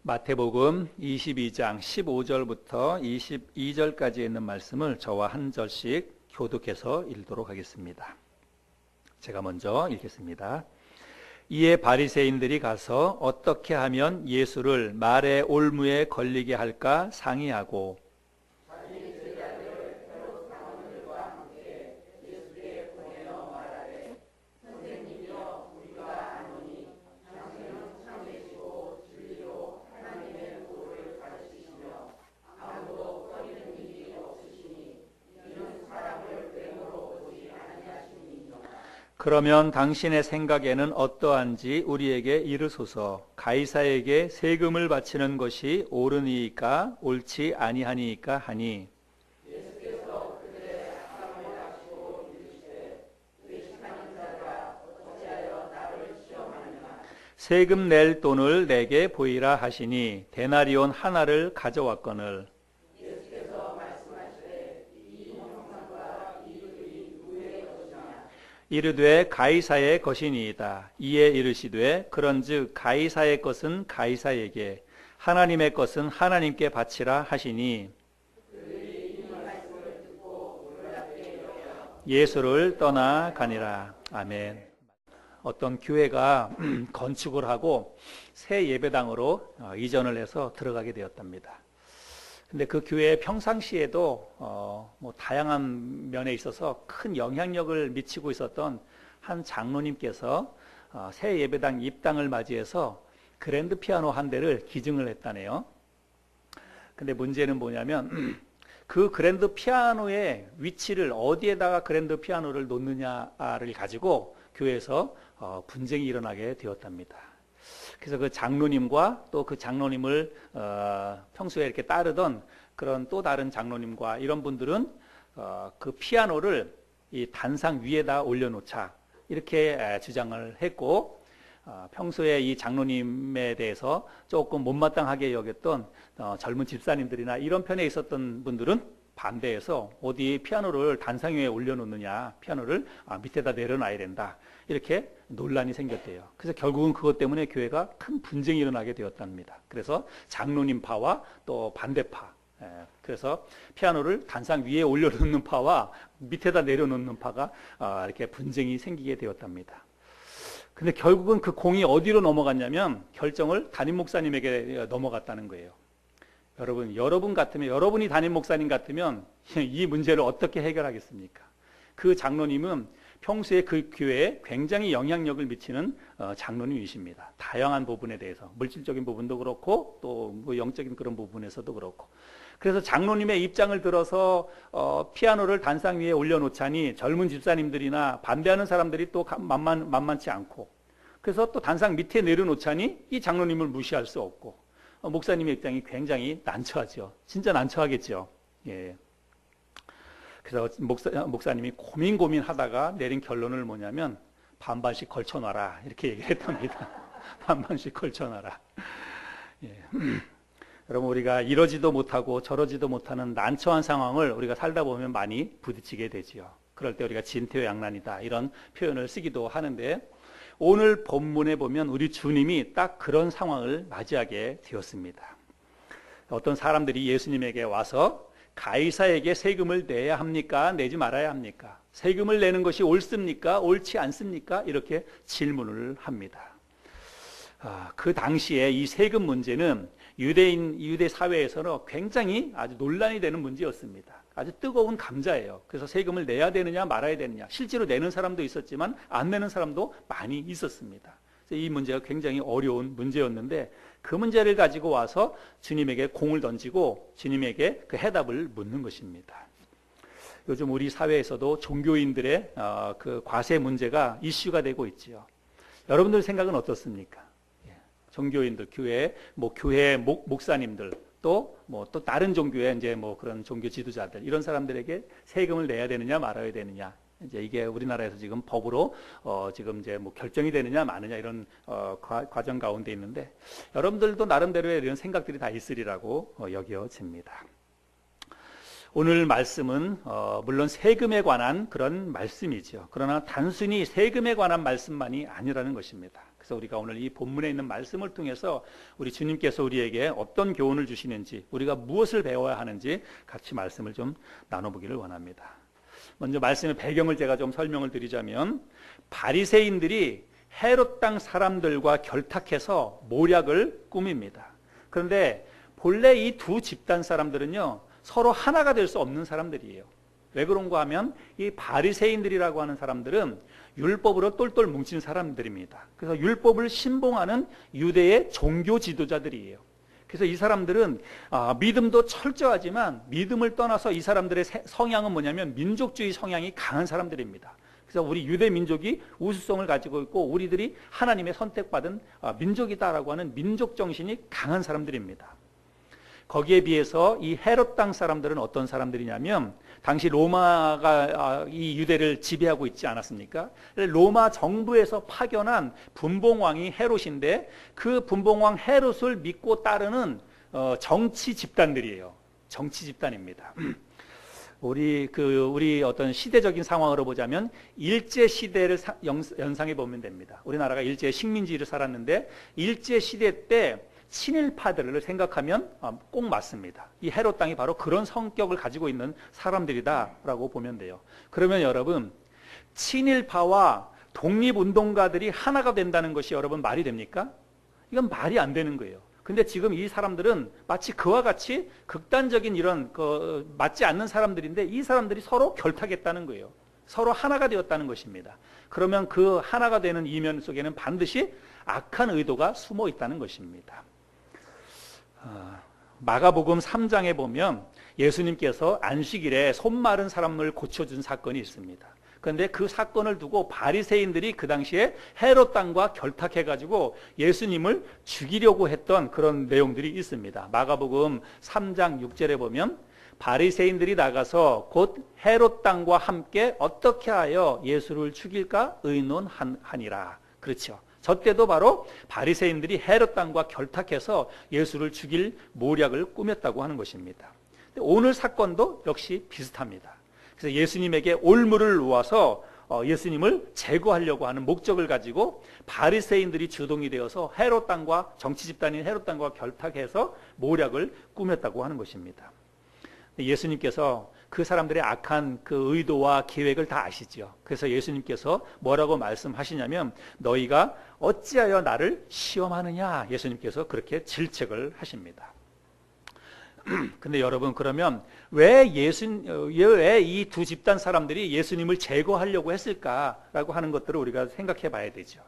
마태복음 22장 15절부터 22절까지 있는 말씀을 저와 한 절씩 교독해서 읽도록 하겠습니다. 제가 먼저 읽겠습니다. 이에 바리새인들이 가서 어떻게 하면 예수를 말의 올무에 걸리게 할까 상의하고 그러면 당신의 생각에는 어떠한지 우리에게 이르소서. 가이사에게 세금을 바치는 것이 옳으니까 옳지 아니하니까 하니 예수께서 그들의 악함을 아시고 이르시되 의식하는 자가 어찌하여 나를 시험하느냐. 세금 낼 돈을 내게 보이라 하시니 데나리온 하나를 가져왔거늘 이르되 가이사의 것이니이다. 이에 이르시되 그런즉 가이사의 것은 가이사에게 하나님의 것은 하나님께 바치라 하시니 예수를 떠나가니라. 아멘. 어떤 교회가 건축을 하고 새 예배당으로 이전을 해서 들어가게 되었답니다. 근데 그 교회 평상시에도 다양한 면에 있어서 큰 영향력을 미치고 있었던 한 장로님께서 새 예배당 입당을 맞이해서 그랜드 피아노 한 대를 기증을 했다네요. 근데 문제는 뭐냐면 그 그랜드 피아노의 위치를 어디에다가 그랜드 피아노를 놓느냐를 가지고 교회에서 분쟁이 일어나게 되었답니다. 그래서 그 장로님과 또 그 장로님을 평소에 이렇게 따르던 그런 또 다른 장로님과 이런 분들은 그 피아노를 이 단상 위에다 올려놓자 이렇게 주장을 했고, 평소에 이 장로님에 대해서 조금 못마땅하게 여겼던 젊은 집사님들이나 이런 편에 있었던 분들은 반대해서 어디 피아노를 단상 위에 올려놓느냐, 피아노를 밑에다 내려놔야 된다, 이렇게 논란이 생겼대요. 그래서 결국은 그것 때문에 교회가 큰 분쟁이 일어나게 되었답니다. 그래서 장로님파와 또 반대파, 그래서 피아노를 단상 위에 올려놓는 파와 밑에다 내려놓는 파가 이렇게 분쟁이 생기게 되었답니다. 근데 결국은 그 공이 어디로 넘어갔냐면 결정을 담임 목사님에게 넘어갔다는 거예요. 여러분 같으면, 여러분이 담임 목사님 같으면 이 문제를 어떻게 해결하겠습니까? 그 장로님은 평소에 그 교회에 굉장히 영향력을 미치는 장로님이십니다. 다양한 부분에 대해서, 물질적인 부분도 그렇고 또 뭐 영적인 그런 부분에서도 그렇고. 그래서 장로님의 입장을 들어서 피아노를 단상 위에 올려놓자니 젊은 집사님들이나 반대하는 사람들이 또 만만치 않고, 그래서 또 단상 밑에 내려놓자니 이 장로님을 무시할 수 없고, 목사님의 입장이 굉장히 난처하죠. 진짜 난처하겠죠. 예. 그래서 목사님이 고민하다가 내린 결론을 뭐냐면 반반씩 걸쳐놔라, 이렇게 얘기를 했답니다. 반반씩 걸쳐놔라. 예. 여러분, 우리가 이러지도 못하고 저러지도 못하는 난처한 상황을 우리가 살다 보면 많이 부딪히게 되지요. 그럴 때 우리가 진퇴양난이다, 이런 표현을 쓰기도 하는데, 오늘 본문에 보면 우리 주님이 딱 그런 상황을 맞이하게 되었습니다. 어떤 사람들이 예수님에게 와서 가이사에게 세금을 내야 합니까? 내지 말아야 합니까? 세금을 내는 것이 옳습니까? 옳지 않습니까? 이렇게 질문을 합니다. 그 당시에 이 세금 문제는 유대 사회에서는 굉장히 아주 논란이 되는 문제였습니다. 아주 뜨거운 감자예요. 그래서 세금을 내야 되느냐 말아야 되느냐, 실제로 내는 사람도 있었지만 안 내는 사람도 많이 있었습니다. 그래서 이 문제가 굉장히 어려운 문제였는데, 그 문제를 가지고 와서 주님에게 공을 던지고 주님에게 그 해답을 묻는 것입니다. 요즘 우리 사회에서도 종교인들의 그 과세 문제가 이슈가 되고 있지요. 여러분들 생각은 어떻습니까? 종교인들, 교회 목사님들, 또 다른 종교의 이제 그런 종교 지도자들, 이런 사람들에게 세금을 내야 되느냐 말아야 되느냐, 이제 이게 우리나라에서 지금 법으로 지금 이제 결정이 되느냐 마느냐, 이런 과정 가운데 있는데, 여러분들도 나름대로의 이런 생각들이 다 있으리라고 여겨집니다. 오늘 말씀은 물론 세금에 관한 그런 말씀이죠. 그러나 단순히 세금에 관한 말씀만이 아니라는 것입니다. 그래서 그래서 우리가 오늘 이 본문에 있는 말씀을 통해서 우리 주님께서 우리에게 어떤 교훈을 주시는지, 우리가 무엇을 배워야 하는지 같이 말씀을 좀 나눠보기를 원합니다. 먼저 말씀의 배경을 제가 좀 설명을 드리자면, 바리새인들이 헤롯 땅 사람들과 결탁해서 모략을 꾸밉니다. 그런데 본래 이 두 집단 사람들은요, 서로 하나가 될 수 없는 사람들이에요. 왜 그런가 하면 이 바리새인들이라고 하는 사람들은 율법으로 똘똘 뭉친 사람들입니다. 그래서 율법을 신봉하는 유대의 종교 지도자들이에요. 그래서 이 사람들은 믿음도 철저하지만 믿음을 떠나서 이 사람들의 성향은 뭐냐면 민족주의 성향이 강한 사람들입니다. 그래서 우리 유대 민족이 우수성을 가지고 있고 우리들이 하나님의 선택받은 민족이다라고 하는 민족 정신이 강한 사람들입니다. 거기에 비해서 이 헤롯 땅 사람들은 어떤 사람들이냐면, 당시 로마가 이 유대를 지배하고 있지 않았습니까? 로마 정부에서 파견한 분봉왕이 헤롯인데, 그 분봉왕 헤롯을 믿고 따르는 정치 집단들이에요. 정치 집단입니다. 우리 어떤 시대적인 상황으로 보자면 일제 시대를 연상해 보면 됩니다. 우리나라가 일제 식민지를 살았는데 일제 시대 때 친일파들을 생각하면 꼭 맞습니다. 이 헤롯 땅이 바로 그런 성격을 가지고 있는 사람들이다라고 보면 돼요. 그러면 여러분, 친일파와 독립운동가들이 하나가 된다는 것이 여러분 말이 됩니까? 이건 말이 안 되는 거예요. 근데 지금 이 사람들은 마치 그와 같이 극단적인 이런 맞지 않는 사람들인데, 이 사람들이 서로 결탁했다는 거예요. 서로 하나가 되었다는 것입니다. 그러면 그 하나가 되는 이면 속에는 반드시 악한 의도가 숨어 있다는 것입니다. 마가복음 3장에 보면 예수님께서 안식일에 손 마른 사람을 고쳐준 사건이 있습니다. 그런데 그 사건을 두고 바리새인들이 그 당시에 헤롯 땅과 결탁해가지고 예수님을 죽이려고 했던 그런 내용들이 있습니다. 마가복음 3장 6절에 보면 바리새인들이 나가서 곧 헤롯 땅과 함께 어떻게 하여 예수를 죽일까 의논하니라. 그렇죠. 저 때도 바로 바리새인들이 헤롯 땅과 결탁해서 예수를 죽일 모략을 꾸몄다고 하는 것입니다. 오늘 사건도 역시 비슷합니다. 그래서 예수님에게 올무를 놓아서 예수님을 제거하려고 하는 목적을 가지고 바리새인들이 주동이 되어서 헤롯 땅과 정치 집단인 헤롯 땅과 결탁해서 모략을 꾸몄다고 하는 것입니다. 예수님께서 그 사람들의 악한 그 의도와 계획을 다 아시죠. 그래서 예수님께서 뭐라고 말씀하시냐면, 너희가 어찌하여 나를 시험하느냐, 예수님께서 그렇게 질책을 하십니다. 근데 여러분, 그러면 왜 이 두 집단 사람들이 예수님을 제거하려고 했을까라고 하는 것들을 우리가 생각해 봐야 되죠.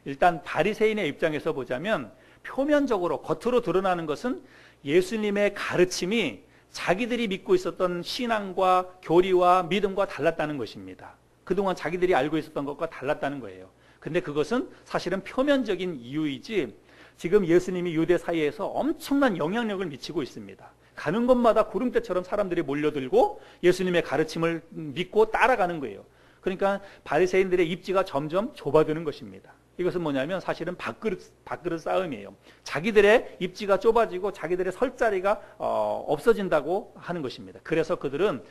일단 바리새인의 입장에서 보자면, 표면적으로 겉으로 드러나는 것은 예수님의 가르침이 자기들이 믿고 있었던 신앙과 교리와 믿음과 달랐다는 것입니다. 그동안 자기들이 알고 있었던 것과 달랐다는 거예요. 근데 그것은 사실은 표면적인 이유이지, 지금 예수님이 유대 사이에서 엄청난 영향력을 미치고 있습니다. 가는 곳마다 구름대처럼 사람들이 몰려들고 예수님의 가르침을 믿고 따라가는 거예요. 그러니까 바리새인들의 입지가 점점 좁아드는 것입니다. 이것은 뭐냐면 사실은 밥그릇 싸움이에요. 자기들의 입지가 좁아지고 자기들의 설 자리가 없어진다고 하는 것입니다. 그래서 그들은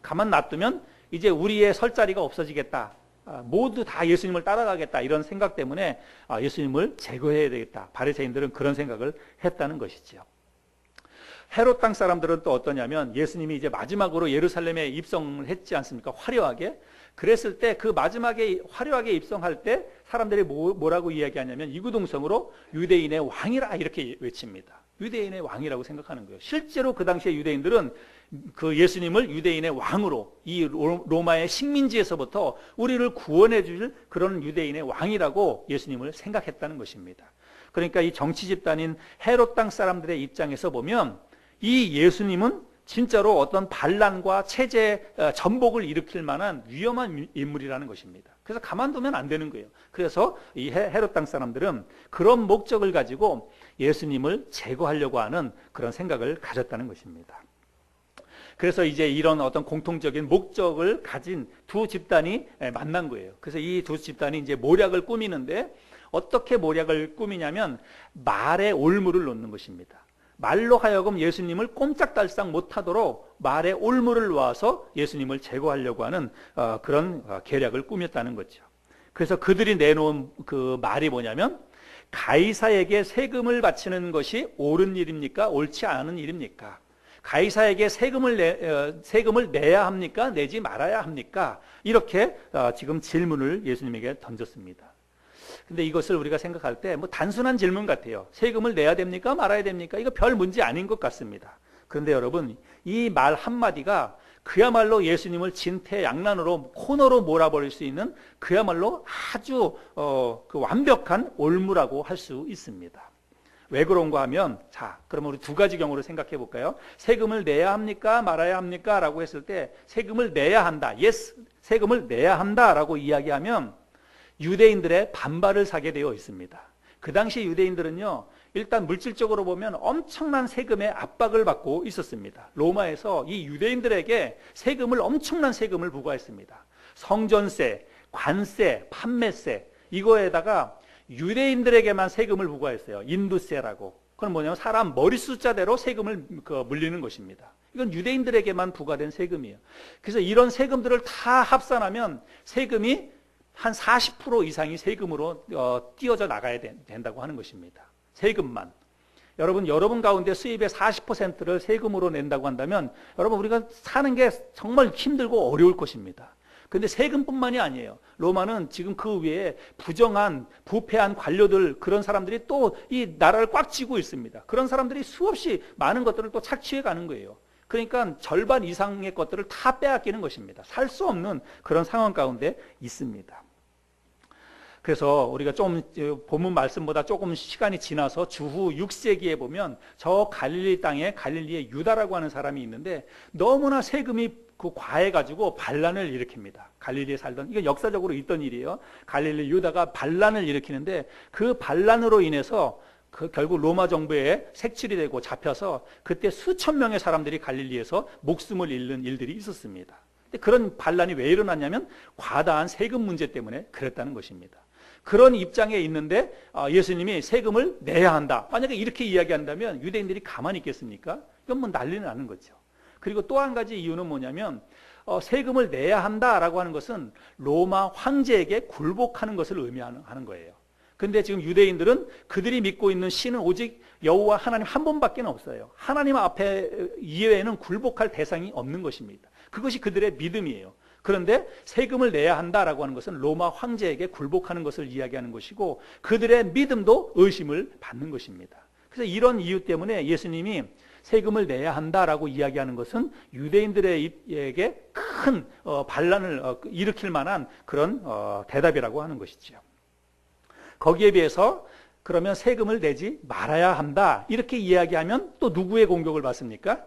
가만 놔두면 이제 우리의 설 자리가 없어지겠다, 모두 다 예수님을 따라가겠다, 이런 생각 때문에 예수님을 제거해야 되겠다, 바리새인들은 그런 생각을 했다는 것이죠. 헤롯 땅 사람들은 또 어떠냐면, 예수님이 이제 마지막으로 예루살렘에 입성을 했지 않습니까? 화려하게. 그랬을 때 그 마지막에 화려하게 입성할 때 사람들이 뭐라고 이야기하냐면, 이구동성으로 유대인의 왕이라 이렇게 외칩니다. 유대인의 왕이라고 생각하는 거예요. 실제로 그 당시에 유대인들은 그 예수님을 유대인의 왕으로, 이 로마의 식민지에서부터 우리를 구원해 줄 그런 유대인의 왕이라고 예수님을 생각했다는 것입니다. 그러니까 이 정치 집단인 헤롯 땅 사람들의 입장에서 보면 이 예수님은 진짜로 어떤 반란과 체제 전복을 일으킬 만한 위험한 인물이라는 것입니다. 그래서 가만두면 안 되는 거예요. 그래서 이 헤롯 땅 사람들은 그런 목적을 가지고 예수님을 제거하려고 하는 그런 생각을 가졌다는 것입니다. 그래서 이제 이런 어떤 공통적인 목적을 가진 두 집단이 만난 거예요. 그래서 이 두 집단이 이제 모략을 꾸미는데, 어떻게 모략을 꾸미냐면 말에 올무를 놓는 것입니다. 말로 하여금 예수님을 꼼짝달싹 못하도록 말에 올무를 놓아서 예수님을 제거하려고 하는 그런 계략을 꾸몄다는 거죠. 그래서 그들이 내놓은 그 말이 뭐냐면 가이사에게 세금을 바치는 것이 옳은 일입니까? 옳지 않은 일입니까? 가이사에게 세금을 내야 합니까? 내지 말아야 합니까? 이렇게 지금 질문을 예수님에게 던졌습니다. 근데 이것을 우리가 생각할 때 뭐 단순한 질문 같아요. 세금을 내야 됩니까? 말아야 됩니까? 이거 별 문제 아닌 것 같습니다. 그런데 여러분, 이 말 한마디가 그야말로 예수님을 진퇴양난으로 코너로 몰아버릴 수 있는 그야말로 아주 그 완벽한 올무라고 할 수 있습니다. 왜 그런가 하면, 자, 그러면 우리 두 가지 경우를 생각해 볼까요? 세금을 내야 합니까? 말아야 합니까? 라고 했을 때 세금을 내야 한다. yes, 세금을 내야 한다라고 이야기하면 유대인들의 반발을 사게 되어 있습니다. 그 당시 유대인들은요, 일단 물질적으로 보면 엄청난 세금의 압박을 받고 있었습니다. 로마에서 이 유대인들에게 엄청난 세금을 부과했습니다. 성전세, 관세, 판매세, 이거에다가 유대인들에게만 세금을 부과했어요. 인두세라고. 그건 뭐냐면 사람 머리 숫자대로 세금을 물리는 것입니다. 이건 유대인들에게만 부과된 세금이에요. 그래서 이런 세금들을 다 합산하면 세금이 한 40% 이상이 세금으로 띄어져 나가야 된다고 하는 것입니다. 세금만. 여러분 가운데 수입의 40%를 세금으로 낸다고 한다면 여러분 우리가 사는 게 정말 힘들고 어려울 것입니다. 근데 세금뿐만이 아니에요. 로마는 지금 그 위에 부정한, 부패한 관료들, 그런 사람들이 또 이 나라를 꽉 쥐고 있습니다. 그런 사람들이 수없이 많은 것들을 또 착취해 가는 거예요. 그러니까 절반 이상의 것들을 다 빼앗기는 것입니다. 살 수 없는 그런 상황 가운데 있습니다. 그래서 우리가 좀 본문 말씀보다 조금 시간이 지나서 주후 6세기에 보면 저 갈릴리 땅에 갈릴리의 유다라고 하는 사람이 있는데 너무나 세금이 과해가지고 반란을 일으킵니다. 갈릴리에 살던, 이건 역사적으로 있던 일이에요. 갈릴리 유다가 반란을 일으키는데 그 반란으로 인해서 결국 로마 정부에 색출이 되고 잡혀서 그때 수천 명의 사람들이 갈릴리에서 목숨을 잃는 일들이 있었습니다. 근데 그런 반란이 왜 일어났냐면 과다한 세금 문제 때문에 그랬다는 것입니다. 그런 입장에 있는데 예수님이 세금을 내야 한다. 만약에 이렇게 이야기한다면 유대인들이 가만히 있겠습니까? 이건 뭐 난리는 나는 거죠. 그리고 또 한 가지 이유는 뭐냐면 세금을 내야 한다라고 하는 것은 로마 황제에게 굴복하는 것을 의미하는 거예요. 근데 지금 유대인들은 그들이 믿고 있는 신은 오직 여호와 하나님 한 분밖에 없어요. 하나님 앞에 이외에는 굴복할 대상이 없는 것입니다. 그것이 그들의 믿음이에요. 그런데 세금을 내야 한다라고 하는 것은 로마 황제에게 굴복하는 것을 이야기하는 것이고 그들의 믿음도 의심을 받는 것입니다. 그래서 이런 이유 때문에 예수님이 세금을 내야 한다라고 이야기하는 것은 유대인들에게 큰 반란을 일으킬 만한 그런 대답이라고 하는 것이죠. 거기에 비해서 그러면 세금을 내지 말아야 한다 이렇게 이야기하면 또 누구의 공격을 받습니까?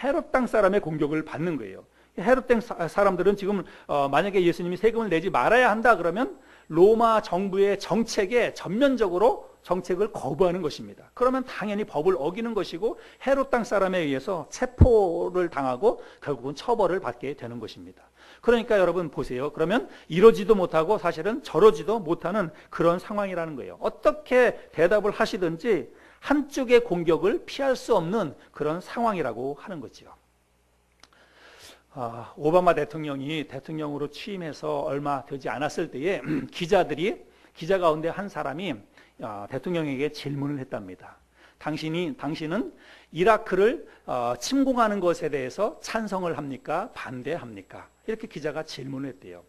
헤롯 땅 사람의 공격을 받는 거예요. 헤롯 땅 사람들은 지금 만약에 예수님이 세금을 내지 말아야 한다 그러면 로마 정부의 정책에 전면적으로 정책을 거부하는 것입니다. 그러면 당연히 법을 어기는 것이고 헤롯 땅 사람에 의해서 체포를 당하고 결국은 처벌을 받게 되는 것입니다. 그러니까 여러분 보세요. 그러면 이러지도 못하고 사실은 저러지도 못하는 그런 상황이라는 거예요. 어떻게 대답을 하시든지 한쪽의 공격을 피할 수 없는 그런 상황이라고 하는 거죠. 오바마 대통령이 대통령으로 취임해서 얼마 되지 않았을 때에 기자 가운데 한 사람이 대통령에게 질문을 했답니다. 당신은 이라크를 침공하는 것에 대해서 찬성을 합니까? 반대합니까? 이렇게 기자가 질문을 했대요.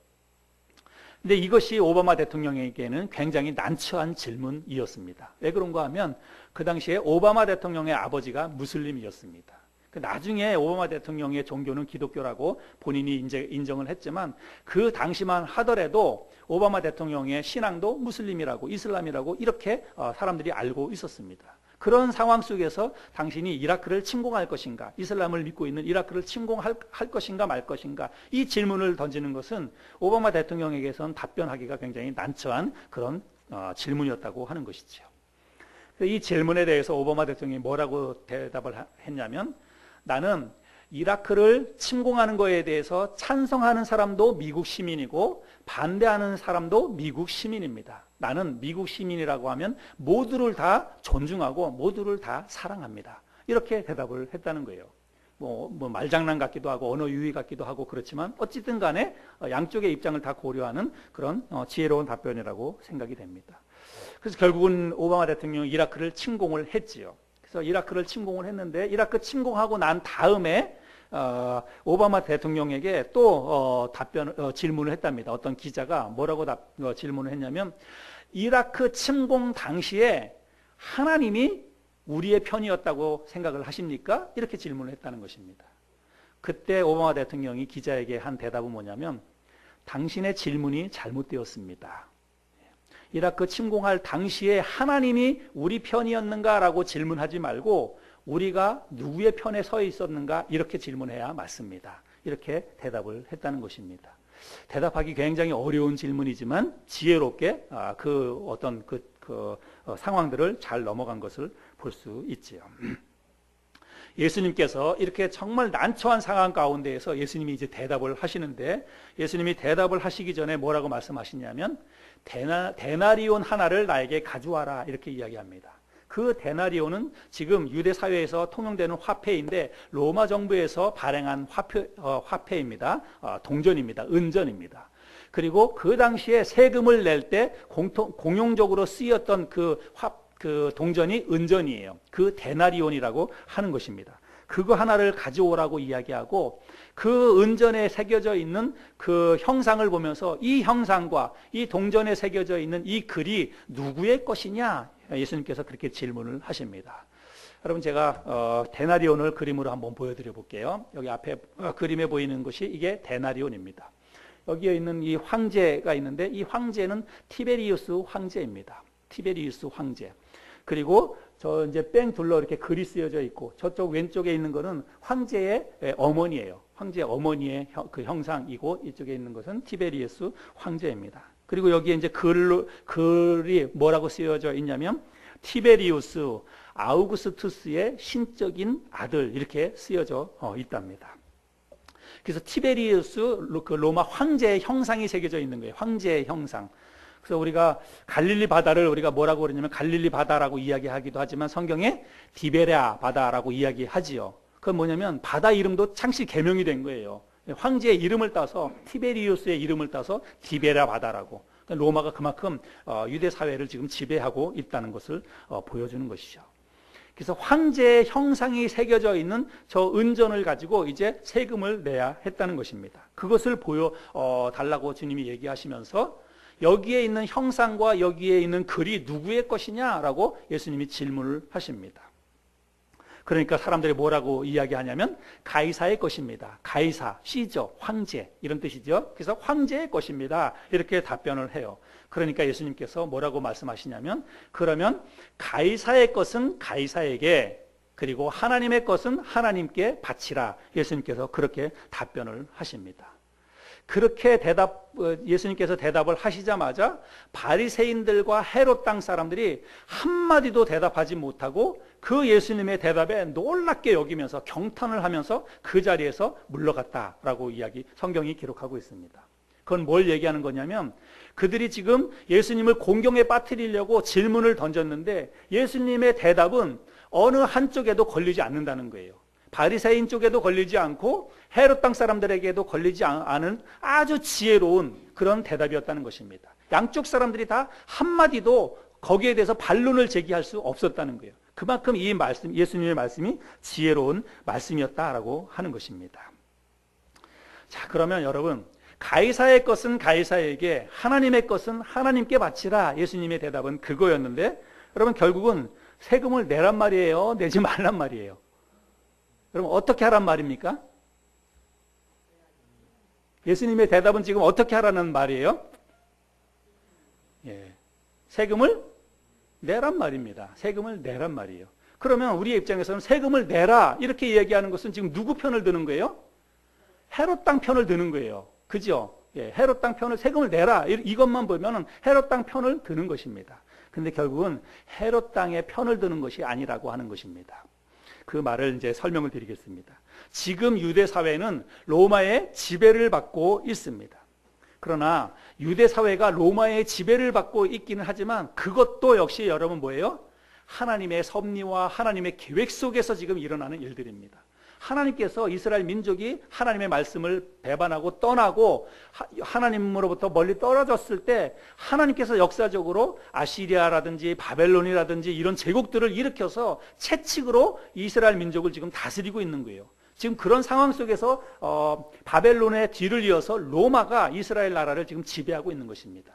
근데 이것이 오바마 대통령에게는 굉장히 난처한 질문이었습니다. 왜 그런가 하면 그 당시에 오바마 대통령의 아버지가 무슬림이었습니다. 나중에 오바마 대통령의 종교는 기독교라고 본인이 인정을 했지만 그 당시만 하더라도 오바마 대통령의 신앙도 무슬림이라고 이슬람이라고 이렇게 사람들이 알고 있었습니다. 그런 상황 속에서 당신이 이라크를 침공할 것인가, 이슬람을 믿고 있는 이라크를 침공할 것인가 말 것인가, 이 질문을 던지는 것은 오바마 대통령에게선 답변하기가 굉장히 난처한 그런 질문이었다고 하는 것이죠. 이 질문에 대해서 오바마 대통령이 뭐라고 대답을 했냐면, 나는 이라크를 침공하는 것에 대해서 찬성하는 사람도 미국 시민이고 반대하는 사람도 미국 시민입니다. 나는 미국 시민이라고 하면 모두를 다 존중하고 모두를 다 사랑합니다. 이렇게 대답을 했다는 거예요. 뭐 말장난 같기도 하고 언어 유희 같기도 하고 그렇지만 어쨌든 간에 양쪽의 입장을 다 고려하는 그런 지혜로운 답변이라고 생각이 됩니다. 그래서 결국은 오바마 대통령이 이라크를 침공을 했지요. 그래서 이라크를 침공을 했는데 이라크 침공하고 난 다음에 오바마 대통령에게 또 질문을 했답니다. 어떤 기자가 뭐라고 질문을 했냐면 이라크 침공 당시에 하나님이 우리의 편이었다고 생각을 하십니까? 이렇게 질문을 했다는 것입니다. 그때 오바마 대통령이 기자에게 한 대답은 뭐냐면 당신의 질문이 잘못되었습니다. 이라크 침공할 당시에 하나님이 우리 편이었는가라고 질문하지 말고 우리가 누구의 편에 서 있었는가 이렇게 질문해야 맞습니다. 이렇게 대답을 했다는 것입니다. 대답하기 굉장히 어려운 질문이지만 지혜롭게 그 어떤 상황들을 잘 넘어간 것을 볼 수 있지요. 예수님께서 이렇게 정말 난처한 상황 가운데에서 예수님이 이제 대답을 하시는데 예수님이 대답을 하시기 전에 뭐라고 말씀하시냐면 데나리온 하나를 나에게 가져와라 이렇게 이야기합니다. 그 데나리온은 지금 유대 사회에서 통용되는 화폐인데 로마 정부에서 발행한 화폐입니다. 동전입니다. 은전입니다. 그리고 그 당시에 세금을 낼 때 공용적으로 쓰였던 그 동전이 은전이에요. 그 데나리온이라고 하는 것입니다. 그거 하나를 가져오라고 이야기하고 그 은전에 새겨져 있는 그 형상을 보면서 이 형상과 이 동전에 새겨져 있는 이 글이 누구의 것이냐? 예수님께서 그렇게 질문을 하십니다. 여러분 제가 데나리온을 그림으로 한번 보여드려 볼게요. 여기 앞에 그림에 보이는 것이 이게 데나리온입니다. 여기에 있는 이 황제가 있는데 이 황제는 티베리우스 황제입니다. 티베리우스 황제. 그리고 저 이제 뺑 둘러 이렇게 글이 쓰여져 있고 저쪽 왼쪽에 있는 것은 황제의 어머니예요. 황제 어머니의 그 형상이고 이쪽에 있는 것은 티베리우스 황제입니다. 그리고 여기에 이제 글이 뭐라고 쓰여져 있냐면 티베리우스 아우구스투스의 신적인 아들 이렇게 쓰여져 있답니다. 그래서 티베리우스 그 로마 황제의 형상이 새겨져 있는 거예요. 황제의 형상. 그래서 우리가 갈릴리 바다를 우리가 뭐라고 그러냐면 갈릴리 바다라고 이야기하기도 하지만 성경에 디베랴 바다라고 이야기하지요. 그건 뭐냐면 바다 이름도 창씨 개명이 된 거예요. 황제의 이름을 따서 티베리우스의 이름을 따서 디베랴 바다라고. 그러니까 로마가 그만큼 유대 사회를 지금 지배하고 있다는 것을 보여주는 것이죠. 그래서 황제의 형상이 새겨져 있는 저 은전을 가지고 이제 세금을 내야 했다는 것입니다. 그것을 보여달라고 주님이 얘기하시면서 여기에 있는 형상과 여기에 있는 글이 누구의 것이냐라고 예수님이 질문을 하십니다. 그러니까 사람들이 뭐라고 이야기하냐면 가이사의 것입니다. 가이사, 시저, 황제 이런 뜻이죠. 그래서 황제의 것입니다. 이렇게 답변을 해요. 그러니까 예수님께서 뭐라고 말씀하시냐면 그러면 가이사의 것은 가이사에게 그리고 하나님의 것은 하나님께 바치라. 예수님께서 그렇게 답변을 하십니다. 그렇게 예수님께서 대답을 하시자마자 바리새인들과 헤롯 땅 사람들이 한마디도 대답하지 못하고 그 예수님의 대답에 놀랍게 여기면서 경탄을 하면서 그 자리에서 물러갔다라고 성경이 기록하고 있습니다. 그건 뭘 얘기하는 거냐면 그들이 지금 예수님을 공경에 빠뜨리려고 질문을 던졌는데 예수님의 대답은 어느 한쪽에도 걸리지 않는다는 거예요. 바리새인 쪽에도 걸리지 않고 헤롯 땅 사람들에게도 걸리지 않은 아주 지혜로운 그런 대답이었다는 것입니다. 양쪽 사람들이 다 한마디도 거기에 대해서 반론을 제기할 수 없었다는 거예요. 그만큼 이 말씀, 예수님의 말씀이 지혜로운 말씀이었다라고 하는 것입니다. 자, 그러면 여러분 가이사의 것은 가이사에게 하나님의 것은 하나님께 바치라. 예수님의 대답은 그거였는데 여러분 결국은 세금을 내란 말이에요? 내지 말란 말이에요? 여러분 어떻게 하란 말입니까? 예수님의 대답은 지금 어떻게 하라는 말이에요? 예, 세금을 내란 말입니다. 세금을 내란 말이에요. 그러면 우리의 입장에서는 세금을 내라 이렇게 이야기하는 것은 지금 누구 편을 드는 거예요? 헤롯 땅 편을 드는 거예요. 그죠? 예, 헤롯 땅 편을 세금을 내라 이것만 보면 헤롯 땅 편을 드는 것입니다. 근데 결국은 헤롯 땅의 편을 드는 것이 아니라고 하는 것입니다. 그 말을 이제 설명을 드리겠습니다. 지금 유대 사회는 로마의 지배를 받고 있습니다. 그러나 유대 사회가 로마의 지배를 받고 있기는 하지만 그것도 역시 여러분 뭐예요? 하나님의 섭리와 하나님의 계획 속에서 지금 일어나는 일들입니다. 하나님께서 이스라엘 민족이 하나님의 말씀을 배반하고 떠나고 하나님으로부터 멀리 떨어졌을 때 하나님께서 역사적으로 아시리아라든지 바벨론이라든지 이런 제국들을 일으켜서 채찍으로 이스라엘 민족을 지금 다스리고 있는 거예요. 지금 그런 상황 속에서 바벨론의 뒤를 이어서 로마가 이스라엘 나라를 지금 지배하고 있는 것입니다.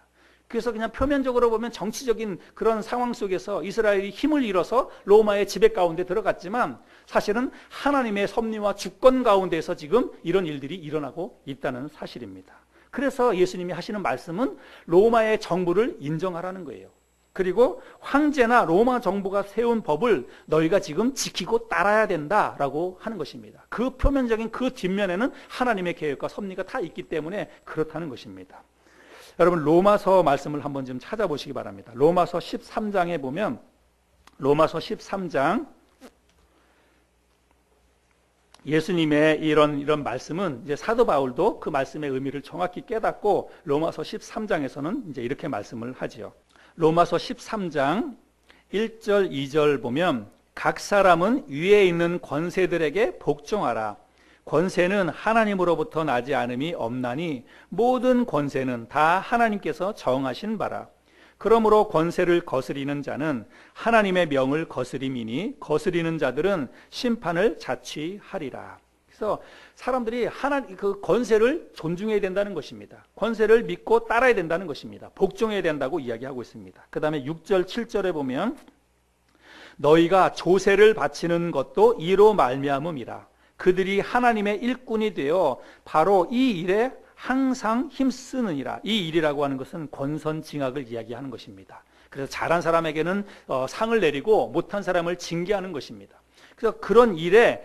그래서 그냥 표면적으로 보면 정치적인 그런 상황 속에서 이스라엘이 힘을 잃어서 로마의 지배 가운데 들어갔지만 사실은 하나님의 섭리와 주권 가운데서 지금 이런 일들이 일어나고 있다는 사실입니다. 그래서 예수님이 하시는 말씀은 로마의 정부를 인정하라는 거예요. 그리고 황제나 로마 정부가 세운 법을 너희가 지금 지키고 따라야 된다라고 하는 것입니다. 그 표면적인 그 뒷면에는 하나님의 계획과 섭리가 다 있기 때문에 그렇다는 것입니다. 여러분 로마서 말씀을 한번 좀 찾아보시기 바랍니다. 로마서 13장에 보면 로마서 13장 예수님의 이런 말씀은 이제 사도 바울도 그 말씀의 의미를 정확히 깨닫고 로마서 13장에서는 이제 이렇게 말씀을 하지요. 로마서 13장 1절 2절 보면 각 사람은 위에 있는 권세들에게 복종하라. 권세는 하나님으로부터 나지 않음이 없나니 모든 권세는 다 하나님께서 정하신 바라. 그러므로 권세를 거스리는 자는 하나님의 명을 거스림이니 거스리는 자들은 심판을 자취하리라. 그래서 사람들이 그 권세를 존중해야 된다는 것입니다. 권세를 믿고 따라야 된다는 것입니다. 복종해야 된다고 이야기하고 있습니다. 그 다음에 6절 7절에 보면 너희가 조세를 바치는 것도 이로 말미암음이라. 그들이 하나님의 일꾼이 되어 바로 이 일에 항상 힘쓰느니라. 이 일이라고 하는 것은 권선징악을 이야기하는 것입니다. 그래서 잘한 사람에게는 상을 내리고 못한 사람을 징계하는 것입니다. 그래서 그런 일에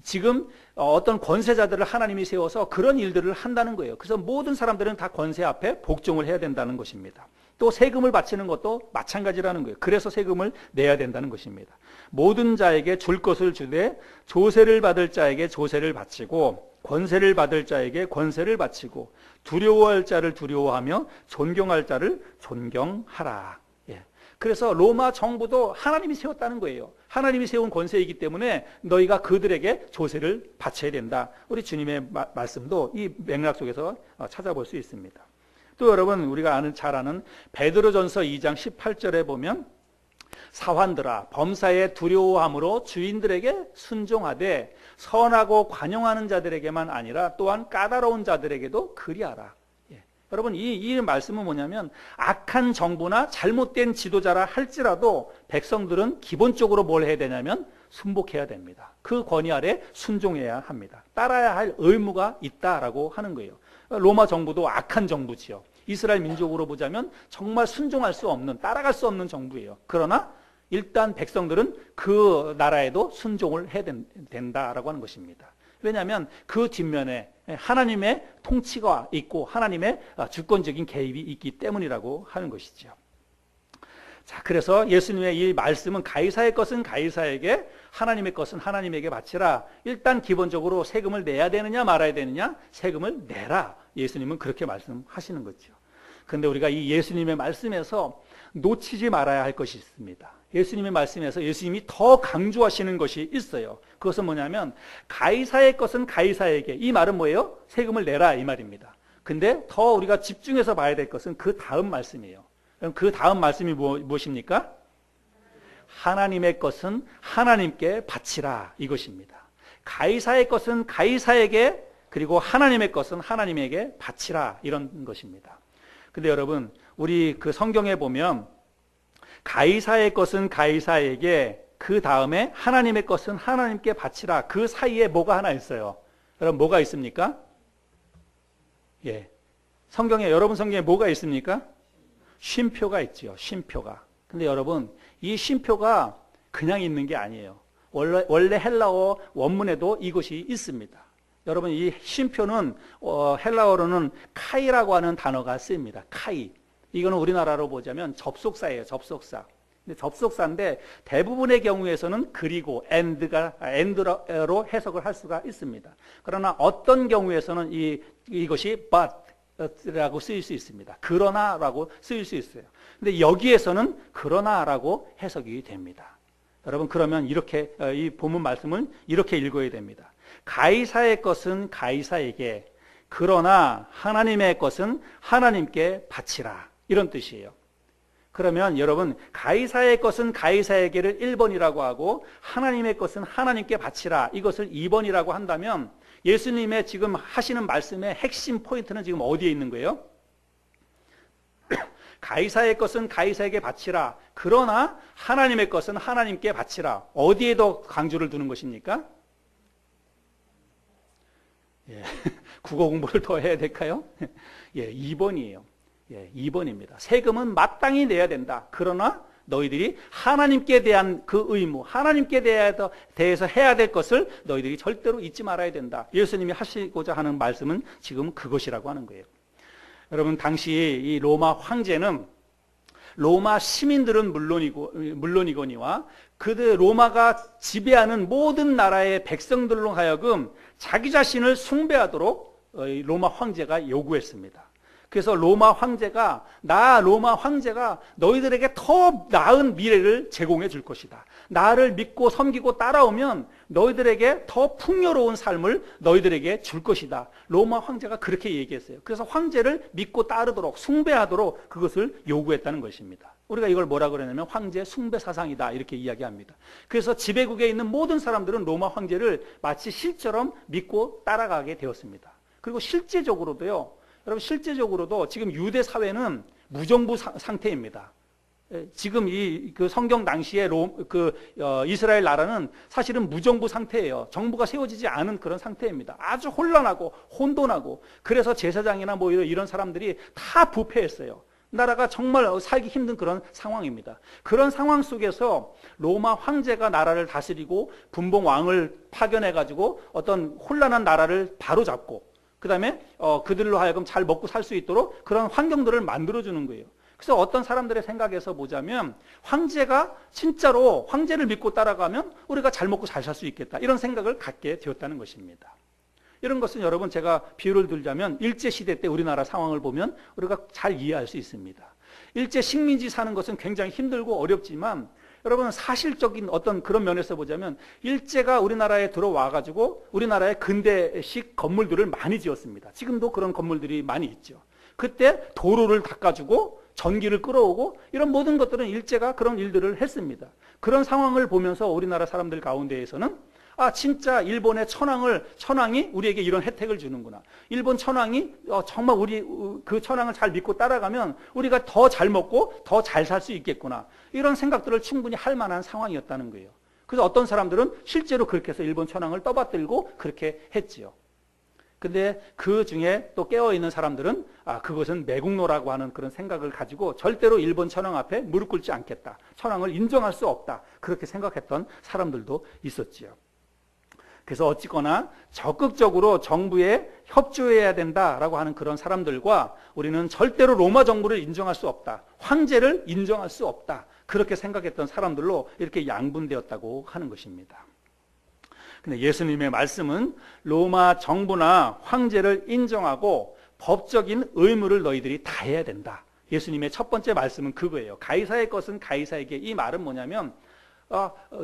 지금 어떤 권세자들을 하나님이 세워서 그런 일들을 한다는 거예요. 그래서 모든 사람들은 다 권세 앞에 복종을 해야 된다는 것입니다. 또 세금을 바치는 것도 마찬가지라는 거예요. 그래서 세금을 내야 된다는 것입니다. 모든 자에게 줄 것을 주되 조세를 받을 자에게 조세를 바치고 권세를 받을 자에게 권세를 바치고 두려워할 자를 두려워하며 존경할 자를 존경하라. 그래서 로마 정부도 하나님이 세웠다는 거예요. 하나님이 세운 권세이기 때문에 너희가 그들에게 조세를 바쳐야 된다. 우리 주님의 말씀도 이 맥락 속에서 찾아볼 수 있습니다. 또 여러분 우리가 잘 아는 베드로전서 2장 18절에 보면 사환들아 범사에 두려워함으로 주인들에게 순종하되 선하고 관용하는 자들에게만 아니라 또한 까다로운 자들에게도 그리하라. 여러분 이 말씀은 뭐냐면 악한 정부나 잘못된 지도자라 할지라도 백성들은 기본적으로 뭘 해야 되냐면 순복해야 됩니다. 그 권위 아래 순종해야 합니다. 따라야 할 의무가 있다라고 하는 거예요. 로마 정부도 악한 정부지요. 이스라엘 민족으로 보자면 정말 순종할 수 없는, 따라갈 수 없는 정부예요. 그러나 일단 백성들은 그 나라에도 순종을 해야 된다라고 하는 것입니다. 왜냐하면 그 뒷면에 하나님의 통치가 있고 하나님의 주권적인 개입이 있기 때문이라고 하는 것이죠. 자, 그래서 예수님의 이 말씀은 가이사의 것은 가이사에게, 하나님의 것은 하나님에게 바치라. 일단 기본적으로 세금을 내야 되느냐 말아야 되느냐? 세금을 내라. 예수님은 그렇게 말씀하시는 거죠. 그런데 우리가 이 예수님의 말씀에서 놓치지 말아야 할 것이 있습니다. 예수님의 말씀에서 예수님이 더 강조하시는 것이 있어요. 그것은 뭐냐면 가이사의 것은 가이사에게, 이 말은 뭐예요? 세금을 내라 이 말입니다. 근데 더 우리가 집중해서 봐야 될 것은 그 다음 말씀이에요. 그럼 그 다음 말씀이 무엇입니까? 하나님의 것은 하나님께 바치라 이것입니다. 가이사의 것은 가이사에게, 그리고 하나님의 것은 하나님에게 바치라 이런 것입니다. 근데 여러분 우리 그 성경에 보면 가이사의 것은 가이사에게, 그 다음에 하나님의 것은 하나님께 바치라, 그 사이에 뭐가 하나 있어요. 여러분 뭐가 있습니까? 성경에, 여러분 성경에 뭐가 있습니까? 쉼표가 있지요. 쉼표가. 근데 여러분 이 쉼표가 그냥 있는 게 아니에요. 원래 헬라어 원문에도 이것이 있습니다. 여러분 이 쉼표는 헬라어로는 카이라고 하는 단어가 쓰입니다. 카이. 이거는 우리나라로 보자면 접속사예요. 접속사. 근데 접속사인데 대부분의 경우에서는 그리고 and로 해석을 할 수가 있습니다. 그러나 어떤 경우에서는 이것이 but라고 쓰일 수 있습니다. 그러나라고 쓰일 수 있어요. 근데 여기에서는 그러나라고 해석이 됩니다. 여러분, 그러면 이렇게 이 본문 말씀은 이렇게 읽어야 됩니다. 가이사의 것은 가이사에게, 그러나 하나님의 것은 하나님께 바치라, 이런 뜻이에요. 그러면 여러분, 가이사의 것은 가이사에게를 1번이라고 하고 하나님의 것은 하나님께 바치라, 이것을 2번이라고 한다면 예수님의 지금 하시는 말씀의 핵심 포인트는 지금 어디에 있는 거예요? 가이사의 것은 가이사에게 바치라, 그러나 하나님의 것은 하나님께 바치라. 어디에 더 강조를 두는 것입니까? 예, 국어 공부를 더 해야 될까요? 예, 2번이에요. 예, 2번입니다. 세금은 마땅히 내야 된다. 그러나 너희들이 하나님께 대한 그 의무, 하나님께 대해서 해야 될 것을 너희들이 절대로 잊지 말아야 된다. 예수님이 하시고자 하는 말씀은 지금 그것이라고 하는 거예요. 여러분, 당시 이 로마 황제는 로마 시민들은 물론이거니와 그들 로마가 지배하는 모든 나라의 백성들로 하여금 자기 자신을 숭배하도록 로마 황제가 요구했습니다. 그래서 로마 황제가 너희들에게 더 나은 미래를 제공해 줄 것이다. 나를 믿고 섬기고 따라오면 너희들에게 더 풍요로운 삶을 너희들에게 줄 것이다. 로마 황제가 그렇게 얘기했어요. 그래서 황제를 믿고 따르도록, 숭배하도록 그것을 요구했다는 것입니다. 우리가 이걸 뭐라 그러냐면 황제 숭배 사상이다, 이렇게 이야기합니다. 그래서 지배국에 있는 모든 사람들은 로마 황제를 마치 신처럼 믿고 따라가게 되었습니다. 그리고 실제적으로도요, 여러분, 실제적으로도 지금 유대 사회는 무정부 상태입니다. 지금 그 성경 당시에 이스라엘 나라는 사실은 무정부 상태예요. 정부가 세워지지 않은 그런 상태입니다. 아주 혼란하고 혼돈하고, 그래서 제사장이나 뭐 이런 사람들이 다 부패했어요. 나라가 정말 살기 힘든 그런 상황입니다. 그런 상황 속에서 로마 황제가 나라를 다스리고 분봉 왕을 파견해가지고 어떤 혼란한 나라를 바로잡고, 그 다음에 그들로 하여금 잘 먹고 살 수 있도록 그런 환경들을 만들어주는 거예요. 그래서 어떤 사람들의 생각에서 보자면 황제가 진짜로 황제를 믿고 따라가면 우리가 잘 먹고 잘 살 수 있겠다, 이런 생각을 갖게 되었다는 것입니다. 이런 것은 여러분, 제가 비유를 들자면 일제시대 때 우리나라 상황을 보면 우리가 잘 이해할 수 있습니다. 일제 식민지 사는 것은 굉장히 힘들고 어렵지만 여러분, 사실적인 어떤 그런 면에서 보자면 일제가 우리나라에 들어와가지고 우리나라의 근대식 건물들을 많이 지었습니다. 지금도 그런 건물들이 많이 있죠. 그때 도로를 닦아주고 전기를 끌어오고 이런 모든 것들은 일제가 그런 일들을 했습니다. 그런 상황을 보면서 우리나라 사람들 가운데에서는 진짜 일본의 천황이 우리에게 이런 혜택을 주는구나. 일본 천황이 정말 우리 그 천황을 잘 믿고 따라가면 우리가 더 잘 먹고 더 잘 살 수 있겠구나. 이런 생각들을 충분히 할 만한 상황이었다는 거예요. 그래서 어떤 사람들은 실제로 그렇게 해서 일본 천황을 떠받들고 그렇게 했지요. 근데 그 중에 또 깨어있는 사람들은 그것은 매국노라고 하는 그런 생각을 가지고 절대로 일본 천황 앞에 무릎 꿇지 않겠다. 천황을 인정할 수 없다. 그렇게 생각했던 사람들도 있었지요. 그래서 어찌거나 적극적으로 정부에 협조해야 된다라고 하는 그런 사람들과 우리는 절대로 로마 정부를 인정할 수 없다, 황제를 인정할 수 없다, 그렇게 생각했던 사람들로 이렇게 양분되었다고 하는 것입니다. 근데 예수님의 말씀은 로마 정부나 황제를 인정하고 법적인 의무를 너희들이 다 해야 된다. 예수님의 첫 번째 말씀은 그거예요. 가이사의 것은 가이사에게. 이 말은 뭐냐면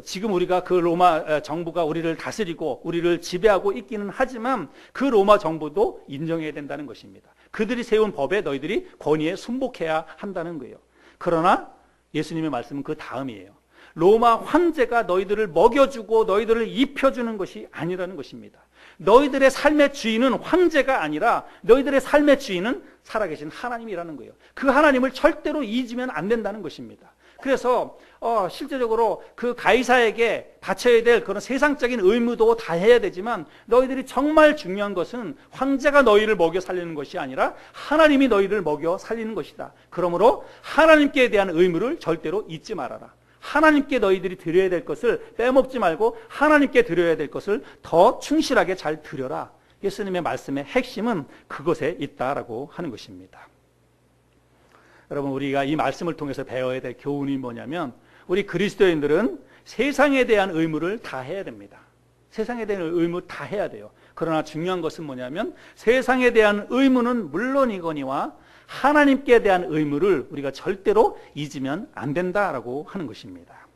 지금 우리가 그 로마 정부가 우리를 다스리고 우리를 지배하고 있기는 하지만 그 로마 정부도 인정해야 된다는 것입니다. 그들이 세운 법에 너희들이 권위에 순복해야 한다는 거예요. 그러나 예수님의 말씀은 그 다음이에요. 로마 황제가 너희들을 먹여주고 너희들을 입혀주는 것이 아니라는 것입니다. 너희들의 삶의 주인은 황제가 아니라 너희들의 삶의 주인은 살아계신 하나님이라는 거예요. 그 하나님을 절대로 잊으면 안 된다는 것입니다. 그래서 실제적으로 그 가이사에게 바쳐야 될 그런 세상적인 의무도 다 해야 되지만 너희들이 정말 중요한 것은 황제가 너희를 먹여 살리는 것이 아니라 하나님이 너희를 먹여 살리는 것이다. 그러므로 하나님께 대한 의무를 절대로 잊지 말아라. 하나님께 너희들이 드려야 될 것을 빼먹지 말고 하나님께 드려야 될 것을 더 충실하게 잘 드려라. 예수님의 말씀의 핵심은 그것에 있다라고 하는 것입니다. 여러분, 우리가 이 말씀을 통해서 배워야 될 교훈이 뭐냐면 우리 그리스도인들은 세상에 대한 의무를 다 해야 됩니다. 세상에 대한 의무 다 해야 돼요. 그러나 중요한 것은 뭐냐면 세상에 대한 의무는 물론이거니와 하나님께 대한 의무를 우리가 절대로 잊으면 안 된다라고 하는 것입니다.